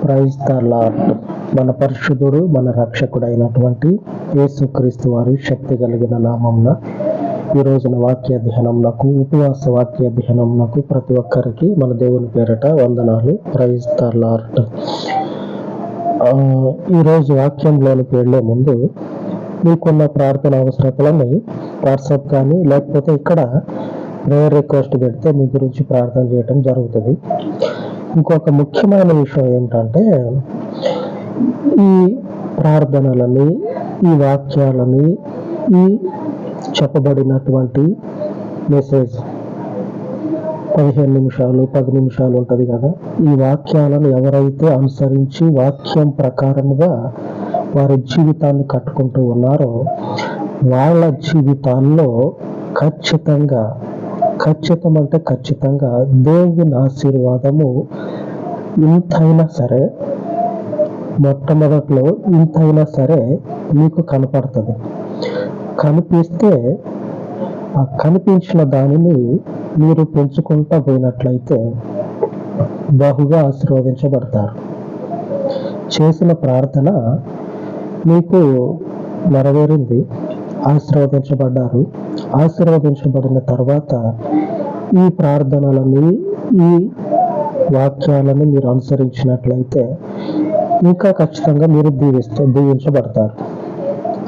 Praise the lord. మన పరిశుద్ధుడు మన రక్షకుడైనటువంటి యేసుక్రీస్తు వారి శక్తి కలిగిన నామమున ఈ రోజున వాక్య ధ్యానమునకు, ఉపవాస వాక్య ధ్యానమునకు ప్రతి ఒక్కరికి మన దేవుని పేరట వందనాలు. Praise the Lord. ఈరోజు వాక్యంలోనికి వెళ్లే ముందు మీకున్న ప్రార్థన అవసరతలని వాట్సాప్ కానీ లేకపోతే ఇక్కడ ప్రేయర్ రిక్వెస్ట్ పెడితే మీ గురించి ప్రార్థన చేయటం జరుగుతుంది. ఇంకొక ముఖ్యమైన విషయం ఏంటంటే, ఈ ప్రార్థనలని, ఈ వాక్యాలని, ఈ చెప్పబడినటువంటి మెసేజ్ 15 నిమిషాలు 10 నిమిషాలు ఉంటుంది కదా, ఈ వాక్యాలను ఎవరైతే అనుసరించి వాక్యం ప్రకారముగా వారి జీవితాన్ని కట్టుకుంటూ ఉన్నారో వాళ్ళ జీవితాల్లో ఖచ్చితంగా దేవుని ఆశీర్వాదము ఇంతైనా సరే, మొట్టమొదట్లో ఇంతైనా సరే మీకు కనపడుతుంది. కనిపిస్తే ఆ కనిపించిన దానిని మీరు పెంచుకుంటూ పోయినట్లయితే బహుగా ఆశీర్వదించబడతారు. చేసిన ప్రార్థన మీకు నెరవేరింది, ఆశీర్వదించబడ్డారు. ఆశీర్వదించబడిన తర్వాత ఈ ప్రార్థనలని, ఈ వాక్యాలను మీరు అనుసరించినట్లయితే ఇంకా ఖచ్చితంగా మీరు దీవించబడతారు.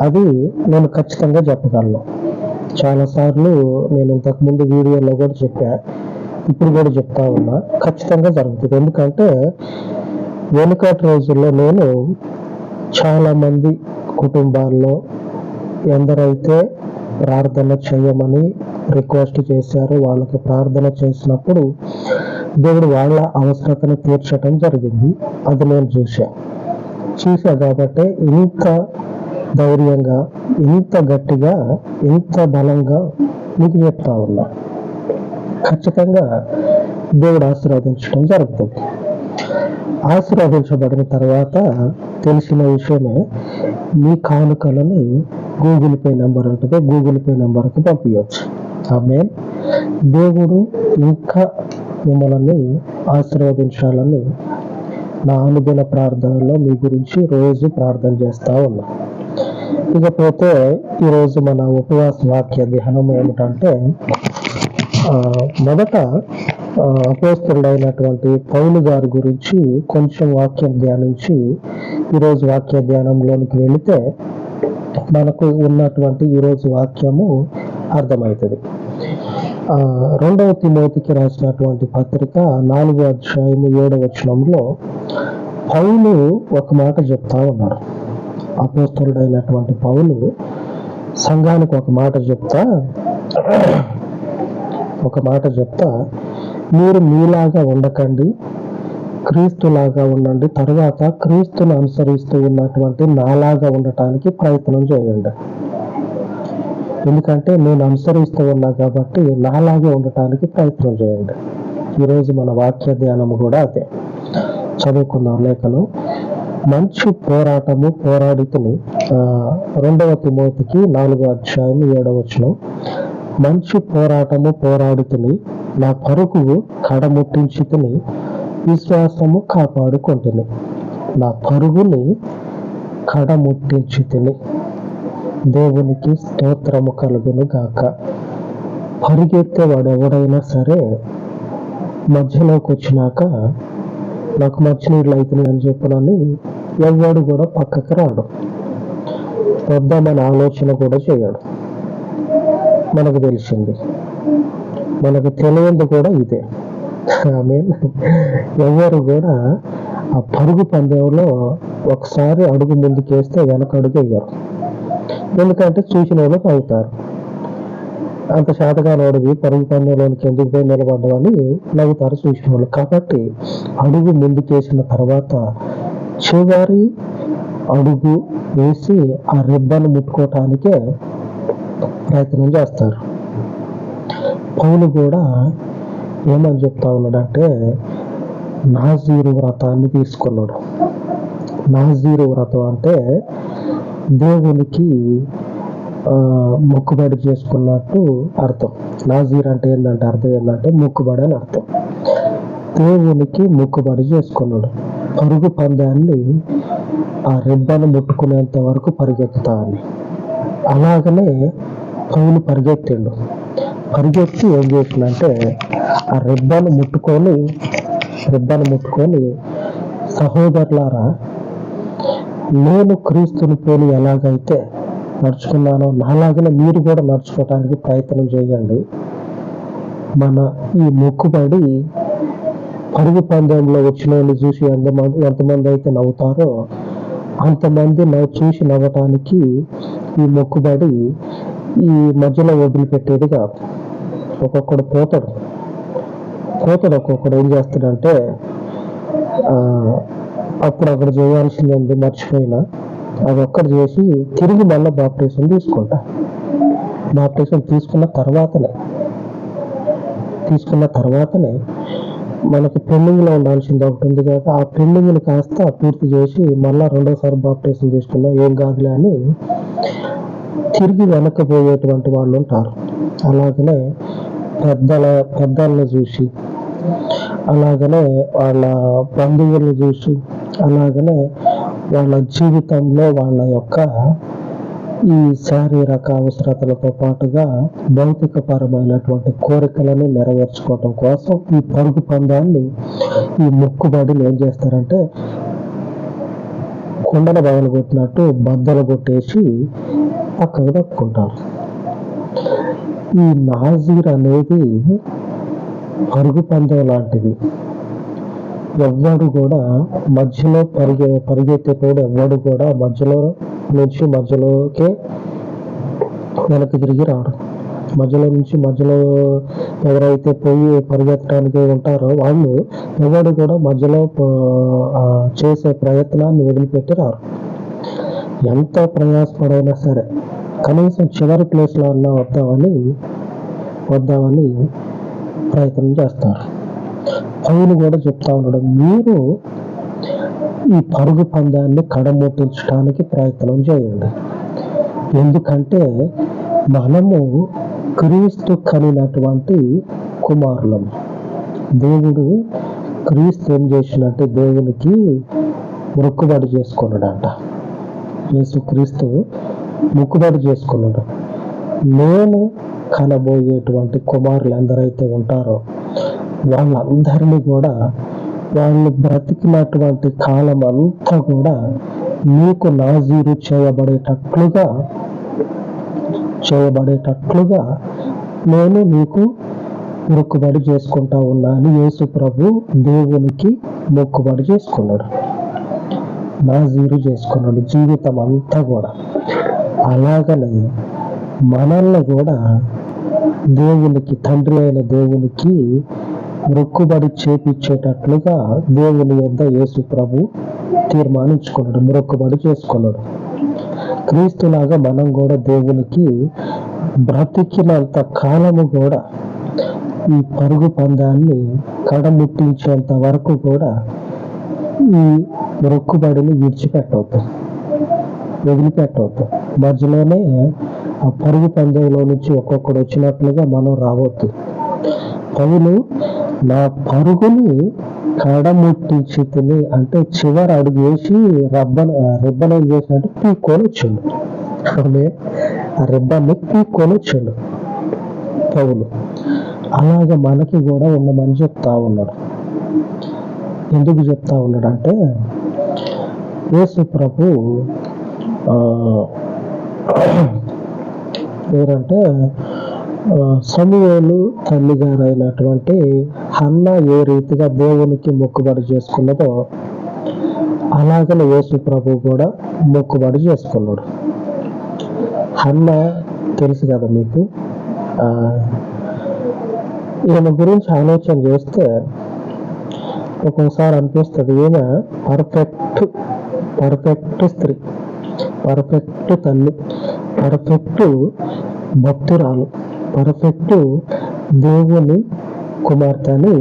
అది నేను ఖచ్చితంగా చెప్పగలను. చాలాసార్లు నేను ఇంతకుముందు వీడియోలో కూడా చెప్పా, ఇప్పుడు కూడా చెప్తా ఉన్నా, ఖచ్చితంగా జరుగుతుంది. ఎందుకంటే వెనుకటి రోజుల్లో నేను చాలామంది కుటుంబాల్లో ఎందరైతే ప్రార్థన చేయమని రిక్వెస్ట్ చేశారో వాళ్ళకి ప్రార్థన చేసినప్పుడు దేవుడు వాళ్ళ అవసరతను తీర్చడం జరిగింది. అది నేను చూసా కాబట్టి ఇంత ధైర్యంగా, ఇంత గట్టిగా, ఇంత బలంగా మీకు చెప్తా ఉన్నా. ఖచ్చితంగా దేవుడు ఆశీర్వదించడం జరుగుతుంది. ఆశీర్వదించబడిన తర్వాత తెలిసిన విషయమే, మీ కానుకలని గూగుల్ పే నెంబర్ ఉంటుంది, గూగుల్ పే నెంబర్కి పంపించవచ్చు. ఆమేన్. దేవుడు ఇంకా మిమ్మల్ని ఆశీర్వదించాలని నా అనుదిన ప్రార్థనలో మీ గురించి రోజు ప్రార్థన చేస్తూ ఉన్నా. ఇకపోతే ఈరోజు మన ఉపవాస వాక్య ధ్యానం ఏమిటంటే, మొదట అపోస్తలుడైనటువంటి పౌలు గారి గురించి కొంచెం వాక్యం ధ్యానించి ఈరోజు వాక్య ధ్యానంలోనికి వెళితే మనకు ఉన్నటువంటి ఈరోజు వాక్యము అర్థమవుతుంది. 2వ తిమోతికి రాసినటువంటి పత్రిక 4వ అధ్యాయము 7వ వచనంలో పౌలు ఒక మాట చెప్తా ఉన్నాడు. అపోస్తలుడైనటువంటి పౌలు సంఘానికి ఒక మాట చెప్తా, మీరు మీలాగా ఉండకండి, క్రీస్తులాగా ఉండండి. తర్వాత క్రీస్తును అనుసరిస్తూ ఉన్నటువంటి నాలాగా ఉండటానికి ప్రయత్నం చేయండి. ఎందుకంటే నేను అనుసరిస్తూ ఉన్నా కాబట్టి నాలాగే ఉండటానికి ప్రయత్నం చేయండి. ఈరోజు మన వాక్య ధ్యానం కూడా అదే. చదువుకుందాం లేఖను. మంచి పోరాటము పోరాడితిని. 2వ తిమోతికి 4వ అధ్యాయం 7వ వచనం. మంచి పోరాటము పోరాడితిని, నా పరుగు కడముట్టించితిని, విశ్వాసము కాపాడుకొంటిని. నా పరుగుని కడముట్టించితిని. దేవునికి స్తోత్రము కలుగును గాక. పరిగెత్తే వాడు ఎవడైనా సరే మధ్యలోకి వచ్చినాక నాకు మంచినీళ్ళు అవుతున్నాయి అని చెప్పనని ఎవడు కూడా పక్కకి రాడు, వద్దామని ఆలోచన కూడా చేయడు. మనకు తెలిసింది, మనకు తెలియంది కూడా ఇదే. ఆమేన్. ఎవరు కూడా ఆ పరుగు పందెంలో ఒకసారి అడుగు ముందుకేస్తే వెనక అడుగు వేయరు. ఎందుకంటే చూసిన వాళ్ళకి అవుతారు. అంత శాతగాని అడుగు పరుగు పందెంలోనికి ఎందుకు పోయి నిలబడ్డామని నవ్వుతారు చూసిన వాళ్ళు. కాబట్టి అడుగు ముందుకేసిన తర్వాత చివరి అడుగు వేసి ఆ రిబ్బను ముట్టుకోవటానికే ప్రయత్నం చేస్తారు. పౌలు కూడా ఏమని చెప్తా ఉన్నాడంటే, నాజీరు వ్రతాన్ని తీసుకున్నాడు. నాజీరు వ్రతం అంటే దేవునికి మొక్కుబడి చేసుకున్నట్టు అర్థం. నాజీర్ అంటే అర్థం ఏంటంటే మొక్కుబడి అని అర్థం. దేవునికి మొక్కుబడి చేసుకున్నాడు. పరుగు పందాన్ని ఆ రిబ్బను ముట్టుకునేంత వరకు పరిగెత్తుతామని. అలాగనే పౌలు పరిగెత్తి ఏం చేసిందంటే ఆ రిబ్బను ముట్టుకొని సహోదరులారా, నేను క్రీస్తుని పోలి ఎలాగైతే నడుచుకున్నానో నాలాగనే మీరు కూడా నడుచుకోవడానికి ప్రయత్నం చేయండి. మన ఈ మొక్కుబడి పరుగు పందెంలో వచ్చిన వాళ్ళు చూసి ఎంతమంది అయితే నవ్వుతారో అంతమంది చూసి నవ్వటానికి ఈ మొక్కుబడి ఈ మధ్యలో వదిలిపెట్టేది కాదు. ఒక్కొక్కడు పోతాడు. ఒక్కొక్కడు ఏం చేస్తాడంటే అప్పుడు అక్కడ చేయాల్సింది ఉంది మర్చిపోయినా, అది ఒక్కటి చేసి తిరిగి మళ్ళీ బాప్టిజం తీసుకుంటా. బాప్టిజం తీసుకున్న తర్వాతనే మనకి పెండింగ్లో ఉండాల్సింది ఒకటి ఉంది కదా, ఆ పెండింగ్ని కాస్త పూర్తి చేసి మళ్ళీ రెండోసారి బాప్టిజం తీసుకున్నా ఏం కాదులే అని తిరిగి వెనక్కిపోయేటువంటి వాళ్ళు ఉంటారు. అలాగనే పెద్దలను చూసి, అలాగనే వాళ్ళ బంధువులను చూసి, అలాగనే వాళ్ళ జీవితంలో వాళ్ళ యొక్క ఈ శారీరక అవసరతలతో పాటుగా భౌతికపరమైనటువంటి కోరికలను నెరవేర్చుకోవటం కోసం ఈ పరుగు పందాన్ని, ఈ మొక్కుబడిని ఏం చేస్తారంటే కుండను బయలు కొట్టినట్టు బద్దలు కొట్టేసి పక్కకు తప్పుకుంటారు. ఈ నాజీర్ అనేది పరుగు పందెం లాంటిది. ఎవ్వడు కూడా మధ్యలో పరిగెత్తేటోడు ఎవ్వడు కూడా మధ్యలోకే వెనక్కి తిరిగి రాడు. మధ్యలో ఎవరైతే పోయి పరిగెత్తడానికి ఉంటారో వాళ్ళు ఎవడు కూడా మధ్యలో చేసే ప్రయత్నాన్ని వదిలిపెట్టి రారు. ఎంత ప్రయాసపడైనా సరే కనీసం చివరి ప్లేస్లో అన్నా వద్దామని ప్రయత్నం చేస్తారు. పౌలు కూడా చెప్తా ఉన్నాడు, మీరు ఈ పరుగు పందాన్ని కడముట్టించడానికి ప్రయత్నం చేయండి. ఎందుకంటే మనము క్రీస్తు కనినటువంటి కుమారులం. దేవుడు క్రీస్తు ఏం చేసినట్టే దేవునికి మొక్కుబడి చేసుకున్నాడంట. యేసుక్రీస్తు మొక్కుబడి చేసుకున్నాడు. నేను కనబోయేటువంటి కుమారులు ఎందరైతే ఉంటారో వాళ్ళందరినీ కూడా వాళ్ళు బ్రతికినటువంటి కాలం అంతా కూడా నీకు నాజీరు చేయబడేటట్లుగా నేను నీకు మొక్కుబడి చేసుకుంటా ఉన్నా అని యేసు ప్రభు దేవునికి మొక్కుబడి చేసుకున్నాడు. నాజీరు చేసుకున్నాడు జీవితం అంతా కూడా. అలాగనే మనల్ని కూడా దేవునికి, తండ్రి అయిన దేవునికి మొక్కుబడి చేపించేటట్లుగా దేవుని యొద్ద యేసు ప్రభు తీర్మానించుకున్నాడు, మొక్కుబడి చేసుకున్నాడు. క్రీస్తులాగా మనం కూడా దేవునికి బ్రతికినంత కాలము కూడా ఈ పరుగు పందాన్ని కడముట్టించేంత వరకు కూడా ఈ మొక్కుబడిని వదిలిపెట్టవద్దు. మధ్యలోనే ఆ పరుగు పందెంలో నుంచి ఒక్కొక్కడు వచ్చినట్లుగా మనం రావద్దు. పౌలు నా పరుగుని కడముట్టించి తిని అంటే చివరి అడుగు వేసి రిబ్బన్ ఏం చేసినట్టు పీక్కొని వచ్చిండు. ఆ రిబ్బన్ని పీక్కొని వచ్చిండు పౌలు. అలాగ మనకి కూడా ఉండమని చెప్తా ఉన్నాడు. ఎందుకు చెప్తా ఉన్నాడంటే యేసు ప్రభు ఎవరంటే సమూయేలు తల్లి గారు అయినటువంటి హన్న ఏ రీతిగా దేవునికి మొక్కుబడి చేసుకున్నదో అలాగనే యేసు ప్రభు కూడా మొక్కుబడి చేసుకున్నాడు. హన్న తెలుసు కదా మీకు. ఈమె గురించి ఆలోచన చేస్తే ఒక్కోసారి అనిపిస్తుంది, ఈమె పర్ఫెక్ట్ స్త్రీ, పర్ఫెక్ట్ తల్లి, పర్ఫెక్ట్ భక్తురాలు, పర్ఫెక్ట్ దేవుని కుమార్తె అని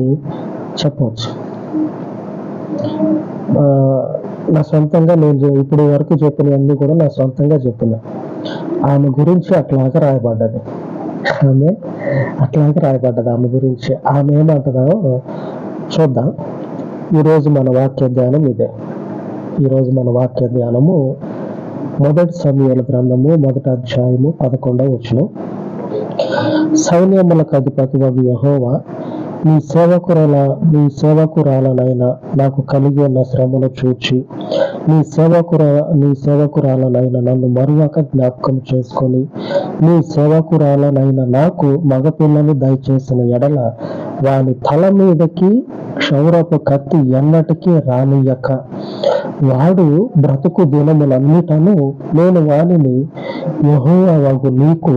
చెప్పవచ్చు. నా సొంతంగా నేను ఇప్పుడు వరకు చెప్పినవన్నీ కూడా నా సొంతంగా చెప్పిన ఆమె గురించి అట్లాగా రాయబడ్డది. ఆమె గురించి ఆమె ఏమంటుందో చూద్దాం. ఈరోజు మన వాక్య ధ్యానం ఇదే. ఈరోజు మన వాక్య ధ్యానము 1 సమూయేలు గ్రంథము 1వ అధ్యాయము 11వ వచనం. సైన్యములకు అధిపతి యెహోవా, నీ సేవకురాలనైనా నాకు కలిగి ఉన్న శ్రమను చూచి నీ సేవకురాలనైన నన్ను మరువక జ్ఞాపకం చేసుకొని నీ సేవకురాలనైన నాకు మగపిల్లను దయచేసిన ఎడల వాని తల మీదకి క్షౌరపు కత్తి ఎన్నటికీ రానియక వాడు బ్రతుకు దినములన్నిటను నేను వానిని యెహోవావగు నీకు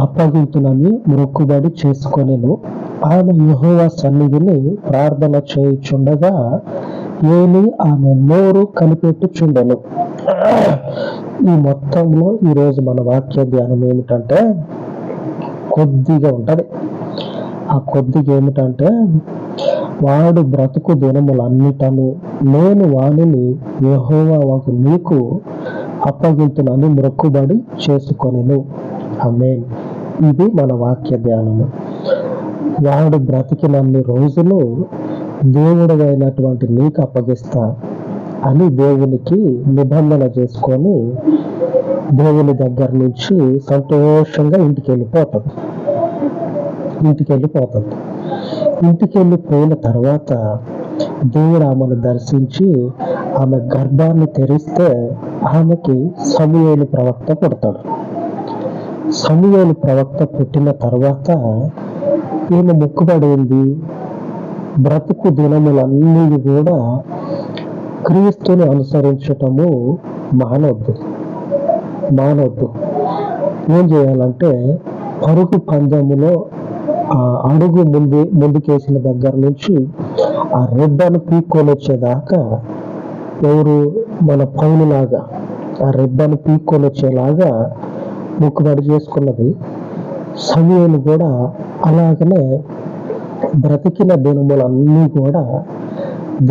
అప్పగింతునని మొక్కుబడి చేసుకొనెను. ఆమె యెహోవా సన్నిధిని ప్రార్థన చేయుచుండగా ఏలీ ఆమె నోరు కనిపెట్టుచుండెను. ఈ మొత్తంలో ఈరోజు మన వాక్య ధ్యానం ఏమిటంటే కొద్దిగా ఉంటది. ఆ కొద్దిగా ఏమిటంటే, వాడు బ్రతుకు దినములన్నిటను నేను వానిని యెహోవావగు నీకు అప్పగింతునని మొక్కుబడి చేసుకొనెను. ఆమేన్. ఇది మన వాక్య ధ్యానము. వాడు బ్రతికినన్ని రోజులు దేవుడైనటువంటి నీకు అప్పగిస్తా అని దేవునికి నిబంధన చేసుకొని దేవుని దగ్గర నుంచి సంతోషంగా ఇంటికి వెళ్ళిపోతుంది. ఇంటికి వెళ్ళిపోయిన తర్వాత దేవుడు ఆమెను దర్శించి ఆమె గర్భాన్ని తెరిస్తే ఆమెకి సమూయేలు ప్రవక్త పుడతాడు. సమూయేలు ప్రవక్త పుట్టిన తర్వాత ఈమె మొక్కుబడింది, బ్రతుకు దినములన్నీ కూడా క్రీస్తుని అనుసరించటము మానవద్దు. ఏం చేయాలంటే పరుగు పందెములో ఆ అడుగు ముందుకేసిన దగ్గర నుంచి ఆ రెబ్బను పీక్కొని వచ్చేదాకా ఎవరు మన పౌలులాగా ఆ రెబ్బను పీక్కొని వచ్చేలాగా మొక్కుబడి చేసుకున్నది. సమూయేలు కూడా అలాగనే బ్రతికిన దినములన్నీ కూడా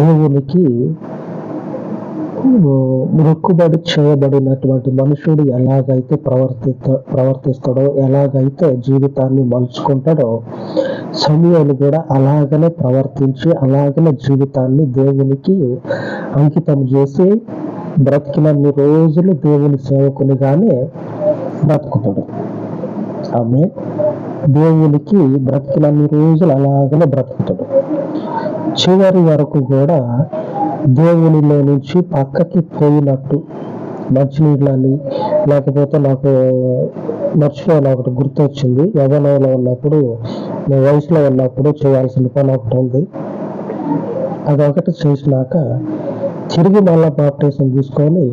దేవునికి మొక్కుబడి చేయబడినటువంటి మనుషుడు ఎలాగైతే ప్రవర్తిస్తాడో, ఎలాగైతే జీవితాన్ని మలుచుకుంటాడో, సమూయేలు కూడా అలాగనే ప్రవర్తించి అలాగనే జీవితాన్ని దేవునికి అంకితం చేసి బ్రతికినన్ని రోజులు దేవుని సేవకునిగానే బ్రతుకుతాడు. ఆమె దేవునికి బ్రతికినన్ని రోజులు అలాగనే బ్రతుకుతాడు. చివరి వరకు కూడా దేవునిలో నుంచి పక్కకి పోయినట్టు మంచినీళ్ళని, లేకపోతే నాకు మర్చిపోయిన ఒకటి గుర్తొచ్చింది. యవ్వనంలో ఉన్నప్పుడు, నేను వయసులో ఉన్నప్పుడు చేయాల్సిన పని ఒకటి ఉంది. అదొకటి చేసినాక తిరిగి మళ్ళా బాప్టిజం తీసుకొని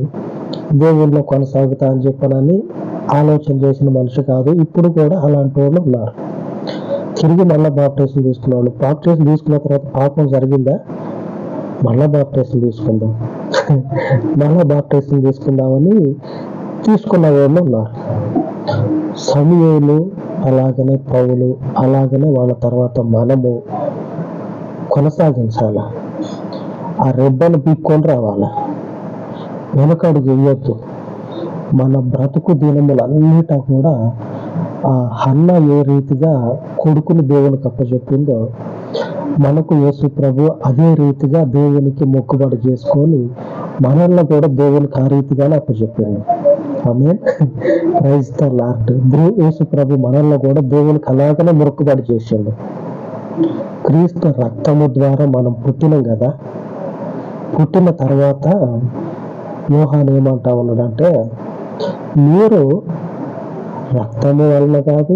దేవునిలో కొనసాగుతా అని చెప్పనని ఆలోచన చేసిన మనిషి కాదు. ఇప్పుడు కూడా అలాంటి వాళ్ళు ఉన్నారు. తిరిగి మళ్ళా బాప్టిజం తీసుకున్నాడు. బాప్టిజం తీసుకున్న తర్వాత పాపం జరిగిందా, మళ్ళా బాప్టిజం తీసుకుందామని తీసుకున్న వాళ్ళు ఉన్నారు. సమూయేలు అలాగనే పౌలు అలాగనే వాళ్ళ తర్వాత మనము కొనసాగించాల. ఆ రెబ్బను పీక్కొని రావాలా, వెనకడుగు వేయొద్దు. మన బ్రతుకు దినములన్నిటా కూడా ఆ హన్న ఏ రీతిగా కొడుకుని దేవునికి అప్పచెప్పిందో మనకు యేసు ప్రభు అదే రీతిగా దేవునికి మొక్కుబడి చేసుకొని మనల్ని కూడా దేవునికి ఆ రీతిగానే అప్పచెప్పాడు. Amen. Praise the lord. Yesu ప్రభు మనల్ని కూడా దేవునికి అలాగనే మొక్కుబడి చేసిండు. క్రీస్తు రక్తము ద్వారా మనం పుట్టినాం కదా. పుట్టిన తర్వాత యోహాను ఏమంటా ఉన్నాడంటే, మీరు రక్తము వలన కాదు,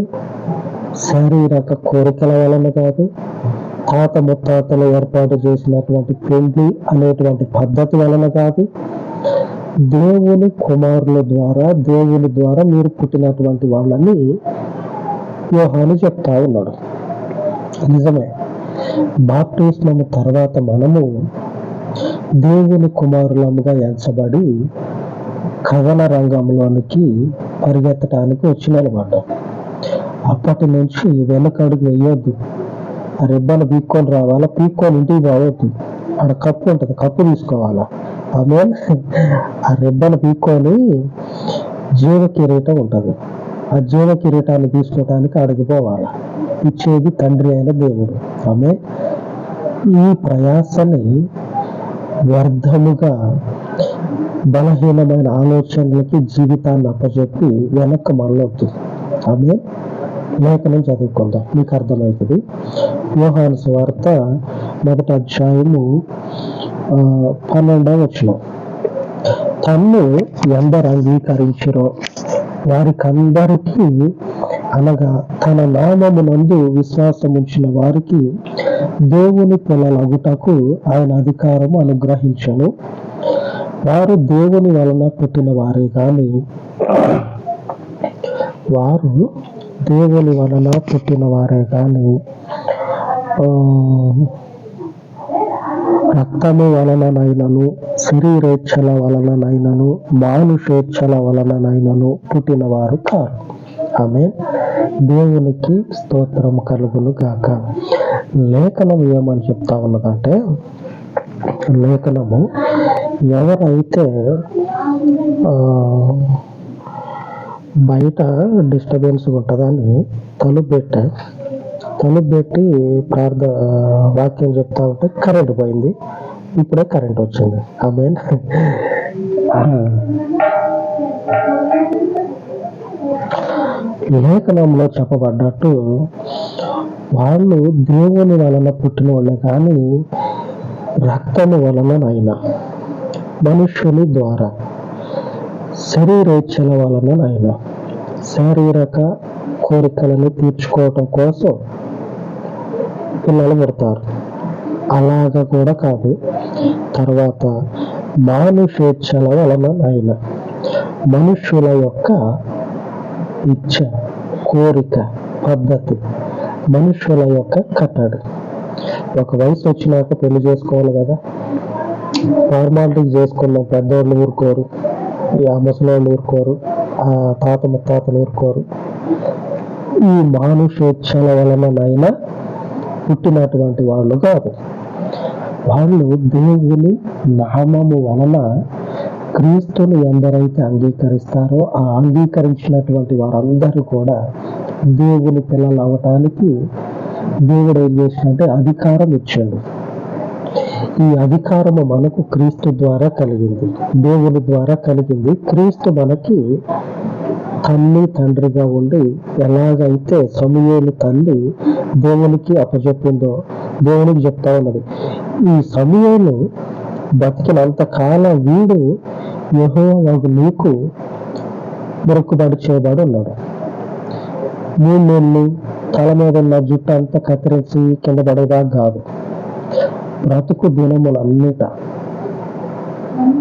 శారీరక కోరికల వలన కాదు, తాత ముత్తాతలు ఏర్పాటు చేసినటువంటి పెండ్లి అనేటువంటి పద్ధతి వలన కాదు, దేవుని కుమారుల దేవుని ద్వారా మీరు పుట్టినటువంటి వాళ్ళని యోహాను చెప్తా ఉన్నాడు. నిజమే. బాప్టిస్మము తర్వాత మనము దేవుని కుమారులముగా ఎంచబడి కథన రంగంలోనికి పరిగెత్తడానికి వచ్చినమాట. అప్పటి నుంచి వెనకడుగు వేయొద్దు. ఆ రెబ్బను పీక్కొని రావాలా, పీక్కొని ఇంటికి రావద్దు. ఆడ కప్పు ఉంటుంది, కప్పు తీసుకోవాలా. ఆమె ఆ రెబ్బను పీక్కొని జీవ కిరీటం ఉంటుంది, ఆ జీవ కిరీటాన్ని తీసుకోవటానికి అడిగిపోవాలా. ఇచ్చేది తండ్రి అయిన దేవుడు. ఆమె ఈ ప్రయాసని వ్యర్థముగా బలహీనమైన ఆలోచనలకి జీవితాన్ని అప్పచెప్పి వెనక్కి మళ్ళొద్దు. ఆమె లేఖనం చదువుకుందాం, మీకు అర్థమవుతుంది. యోహాను సువార్త 1వ అధ్యాయము 12వ వచనం. తన్ను ఎందరు అంగీకరించిరో వారికందరికీ, అనగా తన నామమునందు విశ్వాసం ఉంచిన వారికి దేవుని పిల్లలగుటకు ఆయన అధికారము అనుగ్రహించను. వారు దేవుని వలన పుట్టిన వారే గాని రక్తము వలననైనను, శరీరేచ్ఛల వలననైనను, మానుషేచ్ఛల వలననైనను పుట్టిన వారు కారు. ఆమె దేవునికి స్తోత్రం కలుగును గాక. లేఖనం ఏమని చెప్తా ఉన్నదంటే, లేఖనము ఎవరైతే బయట డిస్టర్బెన్స్ ఉంటుందని తలుపు పెట్టి వాక్యం చెప్తా ఉంటే కరెంట్ పోయింది. ఇప్పుడే కరెంట్ వచ్చింది. ఆమె లేఖనంలో చెప్పబడ్డట్టు వాళ్ళు దేవుని వలన పుట్టిన వాళ్ళే కానీ రక్తము వలననైనా, మనుష్యుని ద్వారా, శరీరేచ్ఛల వలననైనా, శారీరక కోరికలను తీర్చుకోవటం కోసం పిల్లలు పుడతారు. అలాగా కూడా కాదు. తర్వాత మానుషేచ్ఛల వలననైనా, మనుష్యుల యొక్క ఇచ్చ, కోరిక, పద్ధతి, మనుష్యుల యొక్క కట్టడి. ఒక వయసు వచ్చినాక పెళ్లి చేసుకోవాలి కదా, ఫార్మాలిటీ చేసుకున్నాం. పెద్దవాళ్ళు ఊరుకోరు, ఆ ముసలోళ్ళు ఊరుకోరు, ఆ తాత ముత్తాతలు ఊరుకోరు. ఈ మానుషేచ్ఛల వలననైనా పుట్టినటువంటి వాళ్ళు కాదు. వాళ్ళు దేవుని నామము వలన క్రీస్తుని ఎందరైతే అంగీకరిస్తారో ఆ అంగీకరించినటువంటి వారందరూ కూడా దేవుని పిల్లలు అవటానికి దేవుడు ఏం చేసినట్టే అధికారం ఇచ్చాడు. ఈ అధికారము మనకు క్రీస్తు ద్వారా కలిగింది, దేవుని ద్వారా కలిగింది. క్రీస్తు మనకి తల్లి తండ్రిగా ఉండి ఎలాగైతే సమూయేలు తల్లి దేవునికి అప్పచెప్పిందో దేవునికి చెప్తా ఉన్నది. ఈ సమూయేలు బతికినంత కాలం వీడు యెహోవాకు నీకు మొక్కుబడి చేయబడి ఉన్నాడు. 3 నెలలు తల మీద ఉన్న జుట్టు అంతా కత్తిరించి కింద పడేదా కాదు. బ్రతుకు దినములన్నిట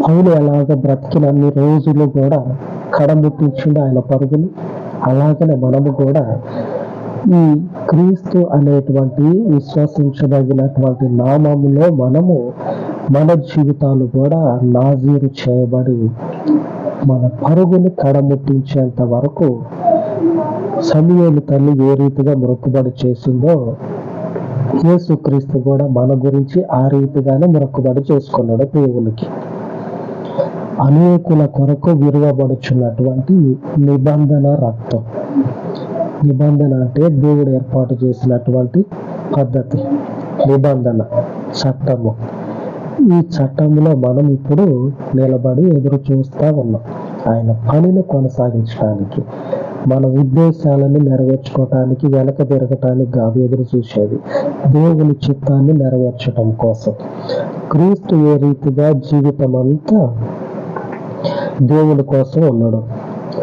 పౌలు ఎలాగ బ్రతికినన్ని రోజులు కూడా కడముట్టించిండు ఆయన పరుగులు, అలాగనే మనము కూడా ఈ క్రీస్తు అనేటువంటి విశ్వసించదగినటువంటి నామములో మనము మన జీవితాలు కూడా నాజీరు చేయబడి మన పరుగుని కడముట్టించేంత వరకు సమూయేలు తల్లి ఏ రీతిగా మొక్కుబడి చేసిందో యేసుక్రీస్తు కూడా మన గురించి ఆ రీతిగానే మొక్కుబడి చేసుకున్నాడు దేవునికి. అనేకుల కొరకు విరువబడుచున్నటువంటి నిబంధన రక్తం. నిబంధన అంటే దేవుడు ఏర్పాటు చేసినటువంటి పద్ధతి, నిబంధన, చట్టము. ఈ చట్టంలో మనం ఇప్పుడు నిలబడి ఎదురు చూస్తూ ఉన్నాం. ఆయన పనిని కొనసాగించడానికి, మన ఉద్దేశాలను నెరవేర్చుకోవటానికి, వెనక తిరగటానికి కాదు ఎదురు చూసేది, దేవుని చిత్తాన్ని నెరవేర్చడం కోసం. క్రీస్తు ఏ రీతిగా జీవితం అంతా దేవుని కోసం ఉన్నాడు,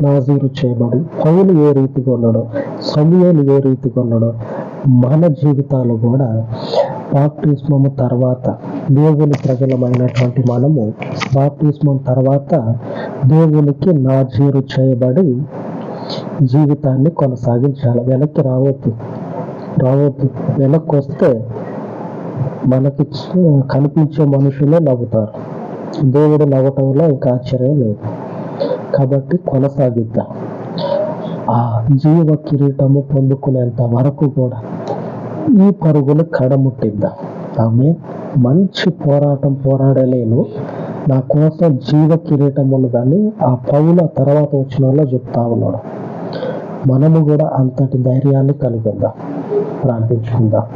నాజీరు చేయబడి, పౌలు ఏ రీతిగా ఉన్నాడో, సమూయేలు ఏ రీతిగా ఉన్నాడో, మన జీవితాలు కూడా బాప్టిస్మము తర్వాత దేవుని ప్రజలమైనటువంటి మనము బాప్టిస్మం తర్వాత దేవునికి నాజీరు చేయబడి జీవితాన్ని కొనసాగించాలి. వెనక్కి రావద్దు. వెనక్కి వస్తే మనకి కనిపించే మనుషులే నవ్వుతారు. దేవుడు నవ్వటంలో ఇంకా ఆశ్చర్యం లేదు. కాబట్టి కొనసాగిద్దాం. ఆ జీవ కిరీటము పొందుకునేంత వరకు కూడా ఈ పరుగులు కడముట్టిద్దాం. ఆమె మంచి పోరాటం పోరాడలేను, నా కోసం జీవ కిరీటం ఉన్నదని ఆ పౌలు తర్వాత వచ్చిన వాళ్ళు చెప్తా ఉన్నాడు. మనము కూడా అంతటి ధైర్యాన్ని కలుగుద్దాం. ప్రార్థించుకుందాం.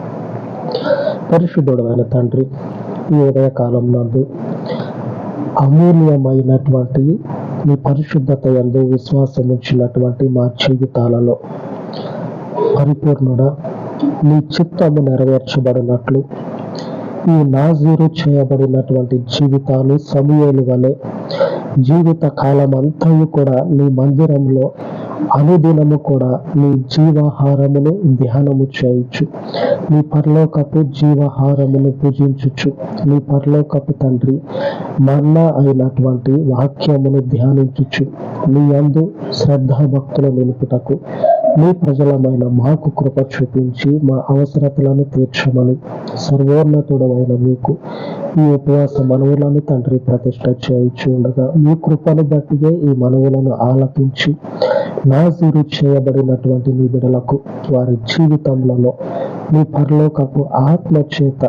పరిశుద్ధుడైన తండ్రి, ఈ ఉదయకాలం నందు అమూల్యమైనటువంటి మీ పరిశుద్ధత యందు విశ్వాసం ఉంచినటువంటి మా జీవితాలలో పరిపూర్ణుడ నీ చిత్తము నెరవేర్చబడినట్లు ఈ నాజీరు చేయబడినటువంటి జీవితాలు సమూయేలు వలె జీవిత కాలం అంతయు కూడా నీ మందిరంలో అనుదినము కూడా నీ జీవాహారమును ధ్యానము చేయుచు, నీ పరలోకపు జీవాహారమును పూజించుచు, నీ పరలోకపు తండ్రి మన్నా అయినటువంటి వాక్యమును ధ్యానించుచు, నీ యందు శ్రద్ధాభక్తులు నిలుపుటకు నీ ప్రజలమైన మాకు కృప చూపించి మా అవసరతలను తీర్చమని సర్వోన్నతుడమైన మీకు ఈ ఉపవాస మనవులను తండ్రి ప్రతిష్ట చేయించి ఉండగా మీ కృపను బట్టియే ఈ మనవులను ఆలకించి నాజీరు చేయబడినటువంటి నీ బిడ్డలకు వారి జీవితంలో మీ పరలోకపు ఆత్మ చేత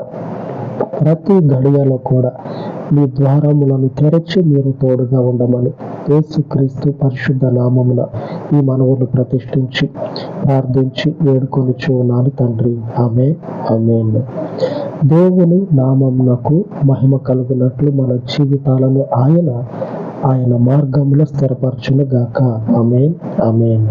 ప్రతి గడియలో కూడా మీ ద్వారములను తెరచి మీరు తోడుగా ఉండమని యేసుక్రీస్తు పరిశుద్ధ నామమున ఈ మనవులు ప్రతిష్ఠించి ప్రార్థించి వేడుకొనిచూ ఉన్నాను తండ్రి. ఆమేన్, ఆమేన్. దేవుని నామమునకు మహిమ కలుగునట్లు మన జీవితాలను ఆయన మార్గంలో స్థిరపరచును గాక. ఆమేన్, ఆమేన్.